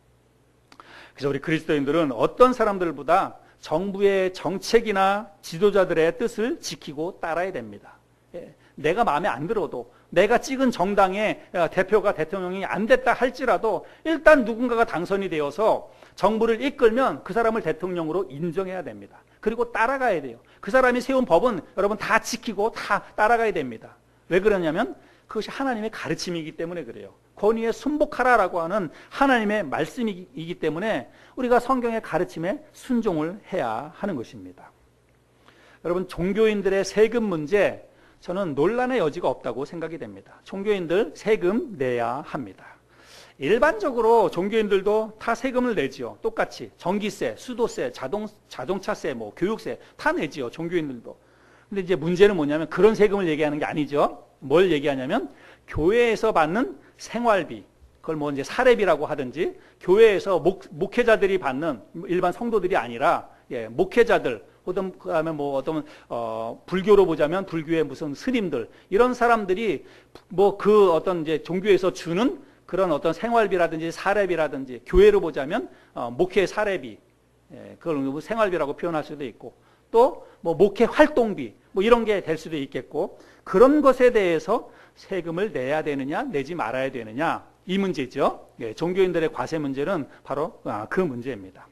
그래서 우리 그리스도인들은 어떤 사람들보다 정부의 정책이나 지도자들의 뜻을 지키고 따라야 됩니다. 내가 마음에 안 들어도, 내가 찍은 정당의 대표가 대통령이 안 됐다 할지라도 일단 누군가가 당선이 되어서 정부를 이끌면 그 사람을 대통령으로 인정해야 됩니다. 그리고 따라가야 돼요. 그 사람이 세운 법은 여러분 다 지키고 다 따라가야 됩니다. 왜 그러냐면 그것이 하나님의 가르침이기 때문에 그래요. 권위에 순복하라라고 하는 하나님의 말씀이기 때문에 우리가 성경의 가르침에 순종을 해야 하는 것입니다. 여러분, 종교인들의 세금 문제, 저는 논란의 여지가 없다고 생각이 됩니다. 종교인들 세금 내야 합니다. 일반적으로 종교인들도 다 세금을 내지요. 똑같이 전기세, 수도세, 자동차세, 뭐 교육세 다 내지요. 종교인들도. 근데 이제 문제는 뭐냐면 그런 세금을 얘기하는 게 아니죠. 뭘 얘기하냐면 교회에서 받는 생활비, 그걸 뭐 이제 사례비라고 하든지, 교회에서 목회자들이 받는, 일반 성도들이 아니라 목회자들, 그다음에 뭐 어떤 불교로 보자면 불교의 무슨 스님들, 이런 사람들이 뭐 그 어떤 이제 종교에서 주는 그런 어떤 생활비라든지 사례비라든지, 교회로 보자면 목회 사례비, 그걸 생활비라고 표현할 수도 있고, 또 뭐 목회 활동비, 뭐 이런 게 될 수도 있겠고, 그런 것에 대해서 세금을 내야 되느냐 내지 말아야 되느냐, 이 문제죠. 종교인들의 과세 문제는 바로 그 문제입니다.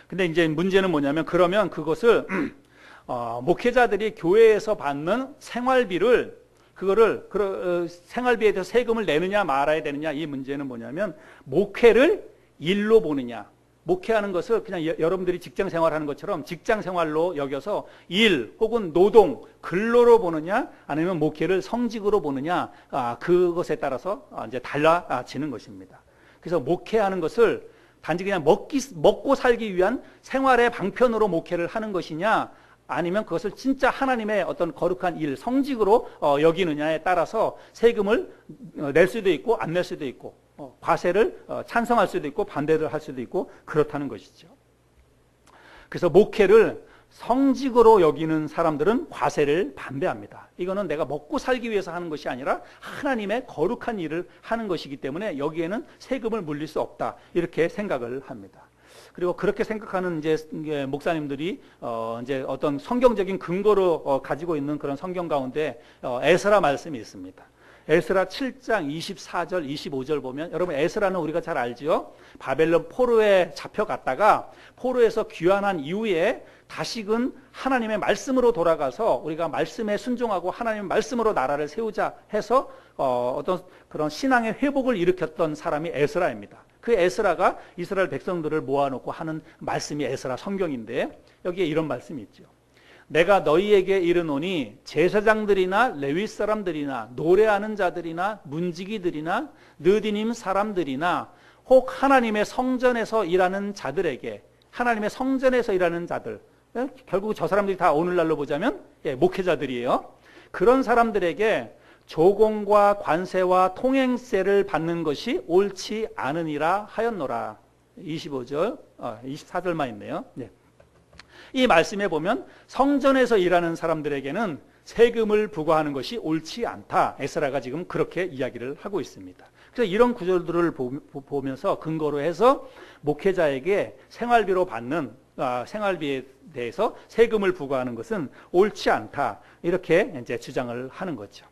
근데 이제 문제는 뭐냐면, 그러면 그것을 목회자들이 교회에서 받는 생활비를, 그거를 생활비에 대해서 세금을 내느냐 말아야 되느냐, 이 문제는 뭐냐면 목회를 일로 보느냐, 목회하는 것을 그냥 여러분들이 직장 생활하는 것처럼 직장 생활로 여겨서 일 혹은 노동, 근로로 보느냐, 아니면 목회를 성직으로 보느냐, 그것에 따라서 이제 달라지는 것입니다. 그래서 목회하는 것을 단지 그냥 먹고 살기 위한 생활의 방편으로 목회를 하는 것이냐, 아니면 그것을 진짜 하나님의 어떤 거룩한 일, 성직으로 여기느냐에 따라서 세금을 낼 수도 있고 안 낼 수도 있고, 과세를 찬성할 수도 있고 반대를 할 수도 있고, 그렇다는 것이죠. 그래서 목회를 성직으로 여기는 사람들은 과세를 반대합니다. 이거는 내가 먹고 살기 위해서 하는 것이 아니라 하나님의 거룩한 일을 하는 것이기 때문에 여기에는 세금을 물릴 수 없다, 이렇게 생각을 합니다. 그리고 그렇게 생각하는 이제 목사님들이 이제 어떤 성경적인 근거로 가지고 있는 그런 성경 가운데 에스라 말씀이 있습니다. 에스라 7장 24절 25절 보면, 여러분 에스라는 우리가 잘 알지요. 바벨론 포로에 잡혀갔다가 포로에서 귀환한 이후에 다시금 하나님의 말씀으로 돌아가서 우리가 말씀에 순종하고 하나님의 말씀으로 나라를 세우자 해서 어떤 그런 신앙의 회복을 일으켰던 사람이 에스라입니다. 그 에스라가 이스라엘 백성들을 모아놓고 하는 말씀이 에스라 성경인데, 여기에 이런 말씀이 있죠. 내가 너희에게 이르노니 제사장들이나 레위 사람들이나 노래하는 자들이나 문지기들이나 느디님 사람들이나 혹 하나님의 성전에서 일하는 자들에게, 하나님의 성전에서 일하는 자들, 결국 저 사람들이 다 오늘날로 보자면 목회자들이에요. 그런 사람들에게 조공과 관세와 통행세를 받는 것이 옳지 않으니라 하였노라. 25절, 24절만 있네요. 이 말씀에 보면 성전에서 일하는 사람들에게는 세금을 부과하는 것이 옳지 않다, 에스라가 지금 그렇게 이야기를 하고 있습니다. 그래서 이런 구절들을 보면서 근거로 해서 목회자에게 생활비로 받는 생활비에 대해서 세금을 부과하는 것은 옳지 않다, 이렇게 이제 주장을 하는 거죠.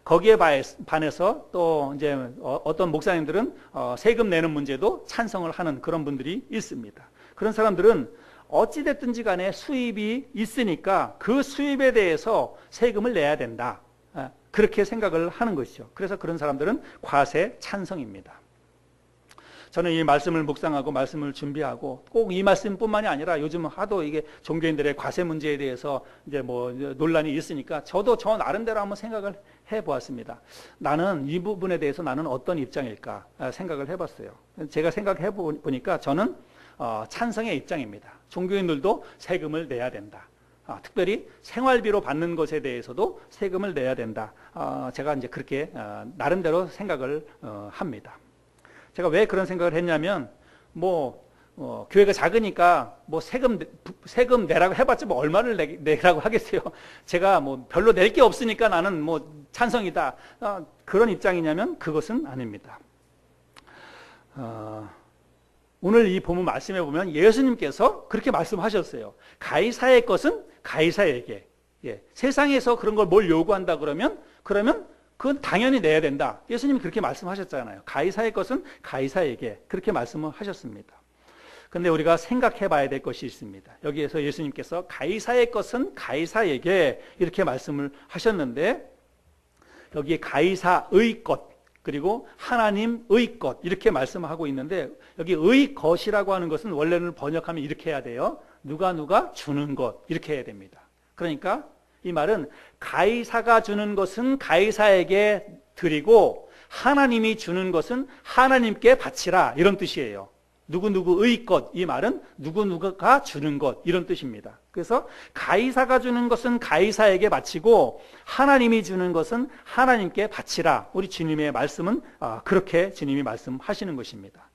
거기에 반해서 또 이제 어떤 목사님들은 세금 내는 문제도 찬성을 하는 그런 분들이 있습니다. 그런 사람들은 어찌됐든지 간에 수입이 있으니까 그 수입에 대해서 세금을 내야 된다, 그렇게 생각을 하는 것이죠. 그래서 그런 사람들은 과세 찬성입니다. 저는 이 말씀을 묵상하고 말씀을 준비하고 꼭 이 말씀뿐만이 아니라 요즘 하도 이게 종교인들의 과세 문제에 대해서 이제 뭐 논란이 있으니까 저도 저 나름대로 한번 생각을 해보았습니다. 나는 이 부분에 대해서 나는 어떤 입장일까 생각을 해봤어요. 제가 생각해 보니까 저는 찬성의 입장입니다. 종교인들도 세금을 내야 된다. 특별히 생활비로 받는 것에 대해서도 세금을 내야 된다. 제가 이제 그렇게 나름대로 생각을 합니다. 제가 왜 그런 생각을 했냐면, 교회가 작으니까 세금 내라고 해봤자 얼마를 내라고 하겠어요. 제가 별로 낼 게 없으니까 나는 찬성이다, 그런 입장이냐면 그것은 아닙니다. 오늘 이 본문 말씀해 보면 예수님께서 그렇게 말씀하셨어요. 가이사의 것은 가이사에게. 예, 세상에서 그런 걸 뭘 요구한다 그러면 그건 당연히 내야 된다. 예수님이 그렇게 말씀하셨잖아요. 가이사의 것은 가이사에게 그렇게 말씀을 하셨습니다. 근데 우리가 생각해 봐야 될 것이 있습니다. 여기에서 예수님께서 가이사의 것은 가이사에게 이렇게 말씀을 하셨는데, 여기에 가이사의 것 그리고 하나님의 것 이렇게 말씀하고 있는데, 여기 의 것이라고 하는 것은 원래는 번역하면 이렇게 해야 돼요. 누가 주는 것 이렇게 해야 됩니다. 그러니까 이 말은 가이사가 주는 것은 가이사에게 드리고 하나님이 주는 것은 하나님께 바치라, 이런 뜻이에요. 누구누구의 것, 이 말은 누구누구가 주는 것, 이런 뜻입니다. 그래서 가이사가 주는 것은 가이사에게 바치고 하나님이 주는 것은 하나님께 바치라. 우리 주님의 말씀은 그렇게 주님이 말씀하시는 것입니다.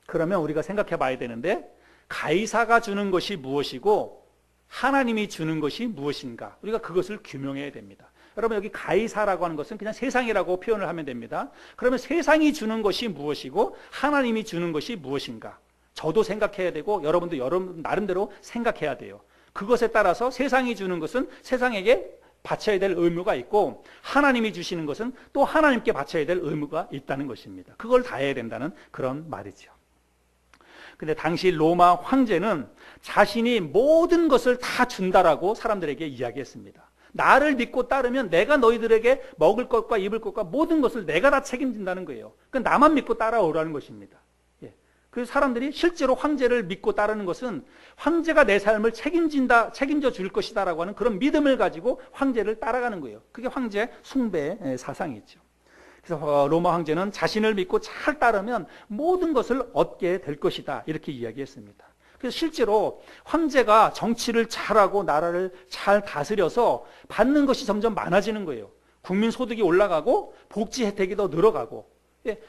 그러면 우리가 생각해 봐야 되는데, 가이사가 주는 것이 무엇이고 하나님이 주는 것이 무엇인가, 우리가 그것을 규명해야 됩니다. 여러분, 여기 가이사라고 하는 것은 그냥 세상이라고 표현을 하면 됩니다. 그러면 세상이 주는 것이 무엇이고 하나님이 주는 것이 무엇인가, 저도 생각해야 되고 여러분도 여러분 나름대로 생각해야 돼요. 그것에 따라서 세상이 주는 것은 세상에게 바쳐야 될 의무가 있고 하나님이 주시는 것은 또 하나님께 바쳐야 될 의무가 있다는 것입니다. 그걸 다 해야 된다는 그런 말이죠. 근데 당시 로마 황제는 자신이 모든 것을 다 준다라고 사람들에게 이야기했습니다. 나를 믿고 따르면 내가 너희들에게 먹을 것과 입을 것과 모든 것을 내가 다 책임진다는 거예요. 그러니까 나만 믿고 따라오라는 것입니다. 예. 그래서 사람들이 실제로 황제를 믿고 따르는 것은 황제가 내 삶을 책임져 줄 것이다라고 하는 그런 믿음을 가지고 황제를 따라가는 거예요. 그게 황제 숭배의 사상이죠. 그래서 로마 황제는 자신을 믿고 잘 따르면 모든 것을 얻게 될 것이다, 이렇게 이야기했습니다. 그래서 실제로 황제가 정치를 잘하고 나라를 잘 다스려서 받는 것이 점점 많아지는 거예요. 국민 소득이 올라가고 복지 혜택이 더 늘어가고,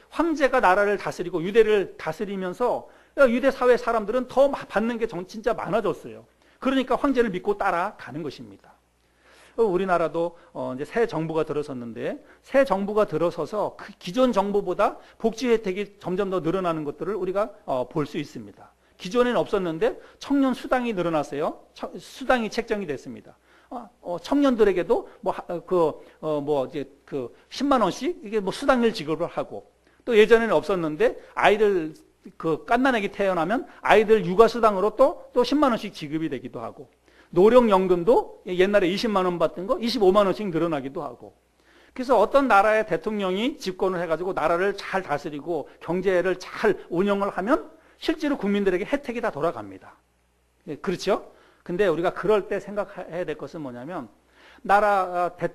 황제가 나라를 다스리고 유대를 다스리면서 유대 사회 사람들은 더 받는 게 진짜 많아졌어요. 그러니까 황제를 믿고 따라가는 것입니다. 우리나라도 이제 새 정부가 들어섰는데, 새 정부가 들어서서 그 기존 정부보다 복지 혜택이 점점 더 늘어나는 것들을 우리가 볼 수 있습니다. 기존에는 없었는데 청년 수당이 늘어났어요. 수당이 책정이 됐습니다. 청년들에게도 이제 10만 원씩 이게 수당을 지급을 하고, 또 예전에는 없었는데 아이들 갓난아기 태어나면 아이들 육아 수당으로 또 10만 원씩 지급이 되기도 하고, 노령연금도 옛날에 20만 원 받던 거 25만 원씩 늘어나기도 하고. 그래서 어떤 나라의 대통령이 집권을 해가지고 나라를 잘 다스리고 경제를 잘 운영을 하면 실제로 국민들에게 혜택이 다 돌아갑니다. 그렇죠? 근데 우리가 그럴 때 생각해야 될 것은 뭐냐면,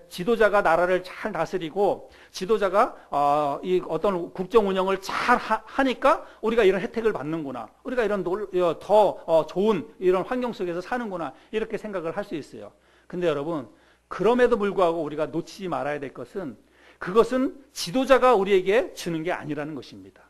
지도자가 나라를 잘 다스리고 지도자가 이 어떤 국정 운영을 잘 하니까 우리가 이런 혜택을 받는구나, 우리가 이런 더 좋은 이런 환경 속에서 사는구나, 이렇게 생각을 할 수 있어요. 근데 여러분, 그럼에도 불구하고 우리가 놓치지 말아야 될 것은, 그것은 지도자가 우리에게 주는 게 아니라는 것입니다.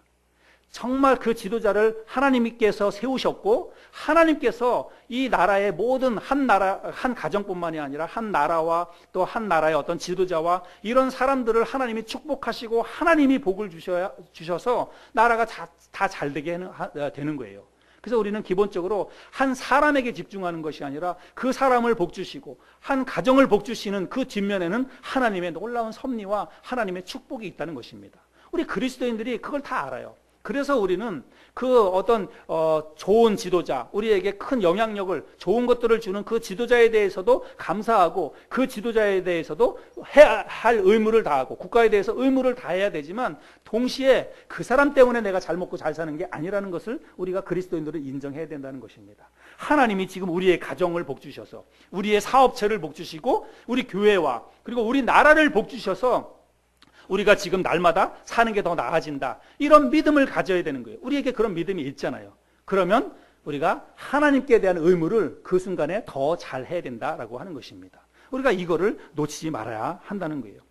정말 그 지도자를 하나님께서 세우셨고, 하나님께서 이 나라의 모든 한 가정뿐만이 아니라 한 나라와 또 한 나라의 어떤 지도자와 이런 사람들을 하나님이 축복하시고 하나님이 복을 주셔서 나라가 다 잘 되는 거예요. 그래서 우리는 기본적으로 한 사람에게 집중하는 것이 아니라 그 사람을 복주시고 한 가정을 복주시는 그 뒷면에는 하나님의 놀라운 섭리와 하나님의 축복이 있다는 것입니다. 우리 그리스도인들이 그걸 다 알아요. 그래서 우리는 그 어떤 좋은 지도자, 우리에게 큰 영향력을, 좋은 것들을 주는 그 지도자에 대해서도 감사하고, 그 지도자에 대해서도 해야 할 의무를 다하고, 국가에 대해서 의무를 다해야 되지만, 동시에 그 사람 때문에 내가 잘 먹고 잘 사는 게 아니라는 것을 우리가 그리스도인들은 인정해야 된다는 것입니다. 하나님이 지금 우리의 가정을 복주셔서, 우리의 사업체를 복주시고, 우리 교회와 그리고 우리 나라를 복주셔서 우리가 지금 날마다 사는 게 더 나아진다, 이런 믿음을 가져야 되는 거예요. 우리에게 그런 믿음이 있잖아요. 그러면 우리가 하나님께 대한 의무를 그 순간에 더 잘 해야 된다라고 하는 것입니다. 우리가 이거를 놓치지 말아야 한다는 거예요.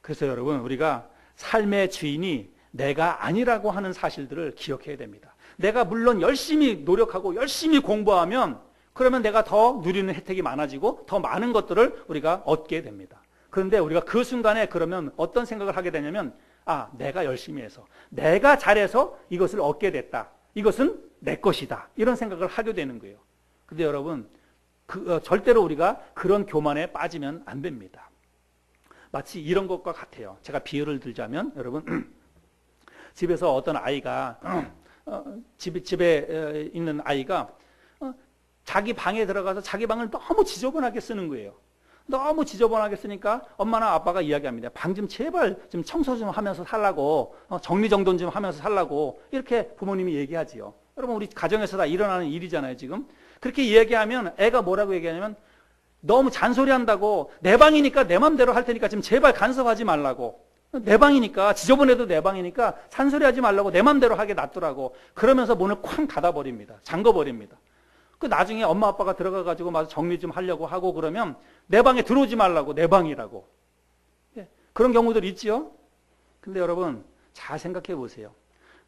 그래서 여러분, 우리가 삶의 주인이 내가 아니라고 하는 사실들을 기억해야 됩니다. 내가 물론 열심히 노력하고 열심히 공부하면 그러면 내가 더 누리는 혜택이 많아지고 더 많은 것들을 우리가 얻게 됩니다. 그런데 우리가 그 순간에 그러면 어떤 생각을 하게 되냐면, 내가 열심히 해서, 내가 잘해서 이것을 얻게 됐다. 이것은 내 것이다. 이런 생각을 하게 되는 거예요. 근데 여러분, 절대로 우리가 그런 교만에 빠지면 안 됩니다. 마치 이런 것과 같아요. 제가 비유를 들자면, 여러분, 집에서 어떤 아이가, 집에 있는 아이가 자기 방에 들어가서 자기 방을 너무 지저분하게 쓰는 거예요. 너무 지저분하게 쓰니까 엄마나 아빠가 이야기합니다. 방 좀 제발 좀 청소 좀 하면서 살라고, 정리정돈 좀 하면서 살라고, 이렇게 부모님이 얘기하지요. 여러분, 우리 가정에서 다 일어나는 일이잖아요, 지금. 그렇게 이야기하면 애가 뭐라고 얘기하냐면, 너무 잔소리한다고, 내 방이니까 내 맘대로 할 테니까 좀 제발 간섭하지 말라고, 내 방이니까, 지저분해도 내 방이니까 잔소리하지 말라고 내 맘대로 하게 놔두라고, 그러면서 문을 쾅 닫아버립니다. 잠궈버립니다. 그 나중에 엄마 아빠가 들어가가지고 막 정리 좀 하려고 하고 그러면 내 방에 들어오지 말라고, 내 방이라고. 그런 경우들 있지요. 근데 여러분, 잘 생각해 보세요.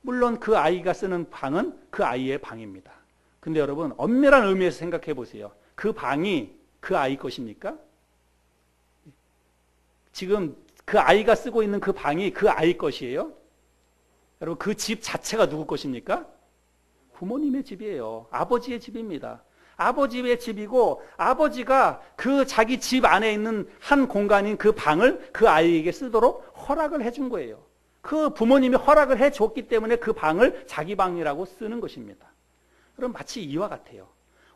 물론 그 아이가 쓰는 방은 그 아이의 방입니다. 근데 여러분, 엄밀한 의미에서 생각해 보세요. 그 방이 그 아이 것입니까? 지금 그 아이가 쓰고 있는 그 방이 그 아이 것이에요? 여러분, 그 집 자체가 누구 것입니까? 부모님의 집이에요. 아버지의 집입니다. 아버지의 집이고, 아버지가 그 자기 집 안에 있는 한 공간인 그 방을 그 아이에게 쓰도록 허락을 해준 거예요. 그 부모님이 허락을 해줬기 때문에 그 방을 자기 방이라고 쓰는 것입니다. 그럼 마치 이와 같아요.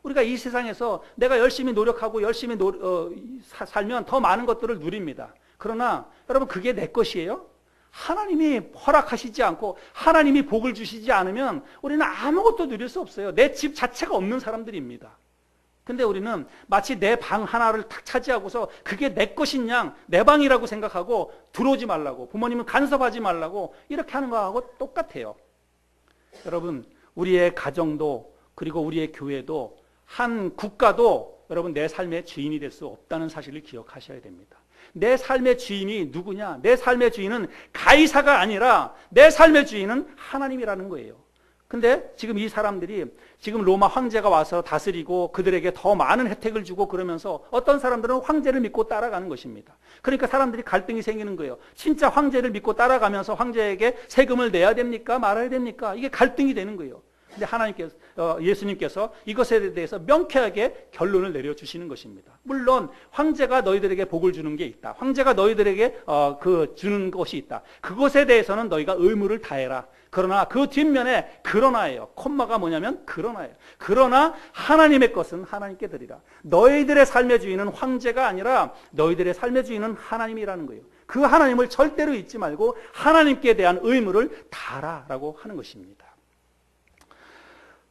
우리가 이 세상에서 내가 열심히 노력하고 열심히 살면 더 많은 것들을 누립니다. 그러나 여러분, 그게 내 것이에요? 하나님이 허락하시지 않고 하나님이 복을 주시지 않으면 우리는 아무것도 누릴 수 없어요. 내 집 자체가 없는 사람들입니다. 근데 우리는 마치 내 방 하나를 탁 차지하고서 그게 내 것인 양, 내 방이라고 생각하고 들어오지 말라고, 부모님은 간섭하지 말라고 이렇게 하는 거하고 똑같아요. 여러분, 우리의 가정도, 그리고 우리의 교회도, 한 국가도 여러분 내 삶의 주인이 될 수 없다는 사실을 기억하셔야 됩니다. 내 삶의 주인이 누구냐? 내 삶의 주인은 가이사가 아니라 내 삶의 주인은 하나님이라는 거예요. 근데 지금 이 사람들이 지금 로마 황제가 와서 다스리고 그들에게 더 많은 혜택을 주고 그러면서 어떤 사람들은 황제를 믿고 따라가는 것입니다. 그러니까 사람들이 갈등이 생기는 거예요. 진짜 황제를 믿고 따라가면서 황제에게 세금을 내야 됩니까? 말아야 됩니까? 이게 갈등이 되는 거예요. 근데 하나님께서, 예수님께서 이것에 대해서 명쾌하게 결론을 내려주시는 것입니다. 물론 황제가 너희들에게 복을 주는 게 있다. 황제가 너희들에게 주는 것이 있다. 그것에 대해서는 너희가 의무를 다해라. 그러나 그 뒷면에 그러나예요. 콤마가 뭐냐면 그러나예요. 그러나 하나님의 것은 하나님께 드리라. 너희들의 삶의 주인은 황제가 아니라 너희들의 삶의 주인은 하나님이라는 거예요. 그 하나님을 절대로 잊지 말고 하나님께 대한 의무를 다하라라고 하는 것입니다.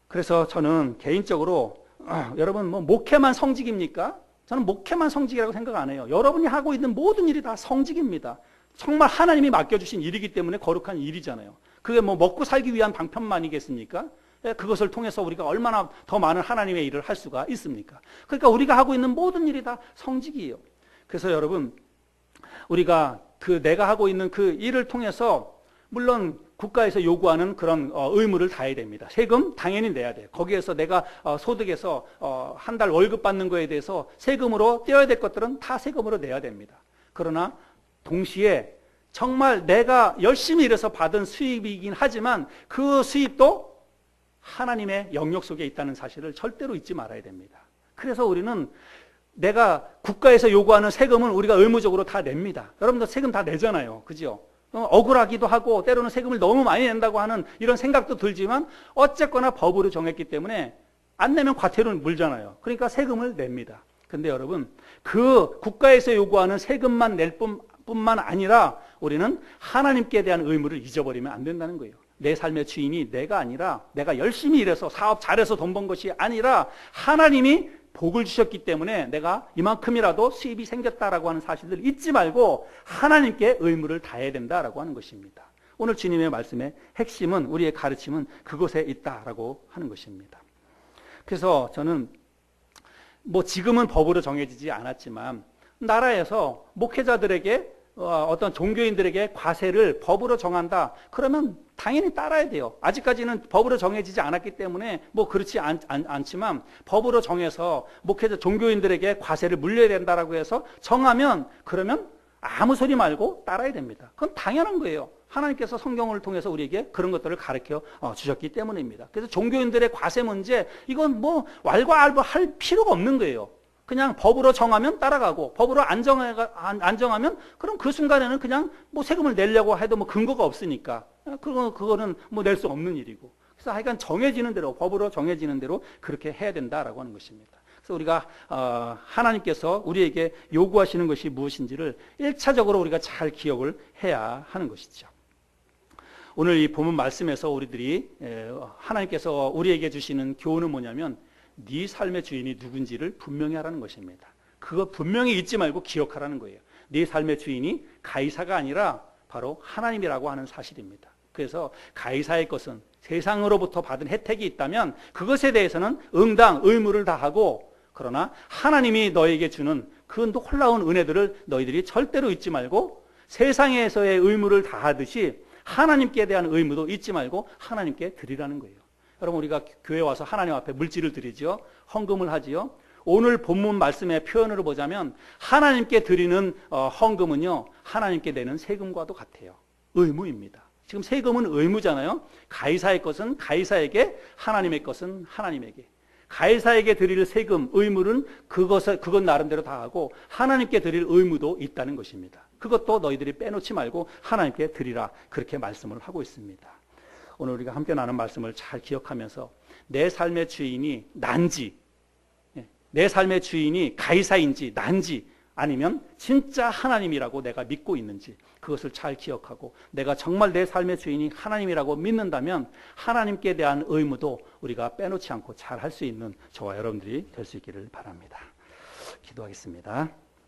그래서 저는 개인적으로 여러분 목회만 성직입니까? 저는 목회만 성직이라고 생각 안 해요. 여러분이 하고 있는 모든 일이 다 성직입니다. 정말 하나님이 맡겨주신 일이기 때문에 거룩한 일이잖아요. 그게 먹고 살기 위한 방편만이겠습니까? 그것을 통해서 우리가 얼마나 더 많은 하나님의 일을 할 수가 있습니까? 그러니까 우리가 하고 있는 모든 일이 다 성직이에요. 그래서 여러분, 우리가 내가 하고 있는 그 일을 통해서 물론 국가에서 요구하는 그런 의무를 다해야 됩니다. 세금 당연히 내야 돼요. 거기에서 내가 소득에서 한 달 월급 받는 거에 대해서 세금으로 떼어야 될 것들은 다 세금으로 내야 됩니다. 그러나 동시에 정말 내가 열심히 일해서 받은 수입이긴 하지만 그 수입도 하나님의 영역 속에 있다는 사실을 절대로 잊지 말아야 됩니다. 그래서 우리는 내가 국가에서 요구하는 세금은 우리가 의무적으로 다 냅니다. 여러분들 세금 다 내잖아요. 그죠? 억울하기도 하고 때로는 세금을 너무 많이 낸다고 하는 이런 생각도 들지만 어쨌거나 법으로 정했기 때문에 안 내면 과태료는 물잖아요. 그러니까 세금을 냅니다. 근데 여러분, 그 국가에서 요구하는 세금만 낼 뿐만 아니라 우리는 하나님께 대한 의무를 잊어버리면 안 된다는 거예요. 내 삶의 주인이 내가 아니라, 내가 열심히 일해서 사업 잘해서 돈 번 것이 아니라 하나님이 복을 주셨기 때문에 내가 이만큼이라도 수입이 생겼다라고 하는 사실을 잊지 말고 하나님께 의무를 다해야 된다라고 하는 것입니다. 오늘 주님의 말씀의 핵심은, 우리의 가르침은 그곳에 있다라고 하는 것입니다. 그래서 저는 지금은 법으로 정해지지 않았지만 나라에서 목회자들에게 어떤 종교인들에게 과세를 법으로 정한다. 그러면 당연히 따라야 돼요. 아직까지는 법으로 정해지지 않았기 때문에 그렇지 않지만 법으로 정해서 목회자 종교인들에게 과세를 물려야 된다라고 해서 정하면 그러면 아무 소리 말고 따라야 됩니다. 그건 당연한 거예요. 하나님께서 성경을 통해서 우리에게 그런 것들을 가르쳐 주셨기 때문입니다. 그래서 종교인들의 과세 문제, 이건 뭐 왈가왈부할 필요가 없는 거예요. 그냥 법으로 정하면 따라가고, 법으로 안 정하면 그럼 그 순간에는 그냥 뭐 세금을 내려고 해도 뭐 근거가 없으니까 그거는 뭐 낼 수 없는 일이고. 그래서 하여간 정해지는 대로, 법으로 정해지는 대로 그렇게 해야 된다라고 하는 것입니다. 그래서 우리가 하나님께서 우리에게 요구하시는 것이 무엇인지를 1차적으로 우리가 잘 기억을 해야 하는 것이죠. 오늘 이 본문 말씀에서 우리들이 하나님께서 우리에게 주시는 교훈은 뭐냐면 네 삶의 주인이 누군지를 분명히 하라는 것입니다. 그거 분명히 잊지 말고 기억하라는 거예요. 네 삶의 주인이 가이사가 아니라 바로 하나님이라고 하는 사실입니다. 그래서 가이사의 것은 세상으로부터 받은 혜택이 있다면 그것에 대해서는 응당 의무를 다하고, 그러나 하나님이 너에게 주는 그 놀라운 은혜들을 너희들이 절대로 잊지 말고 세상에서의 의무를 다하듯이 하나님께 대한 의무도 잊지 말고 하나님께 드리라는 거예요. 여러분, 우리가 교회 와서 하나님 앞에 물질을 드리죠. 헌금을 하지요. 오늘 본문 말씀의 표현으로 보자면 하나님께 드리는 헌금은요, 하나님께 내는 세금과도 같아요. 의무입니다. 지금 세금은 의무잖아요. 가이사의 것은 가이사에게, 하나님의 것은 하나님에게. 가이사에게 드릴 세금, 의무는 그건 나름대로 다 하고 하나님께 드릴 의무도 있다는 것입니다. 그것도 너희들이 빼놓지 말고 하나님께 드리라, 그렇게 말씀을 하고 있습니다. 오늘 우리가 함께 나눈 말씀을 잘 기억하면서 내 삶의 주인이 난지, 내 삶의 주인이 가이사인지 난지, 아니면 진짜 하나님이라고 내가 믿고 있는지, 그것을 잘 기억하고 내가 정말 내 삶의 주인이 하나님이라고 믿는다면 하나님께 대한 의무도 우리가 빼놓지 않고 잘 할 수 있는 저와 여러분들이 될 수 있기를 바랍니다. 기도하겠습니다.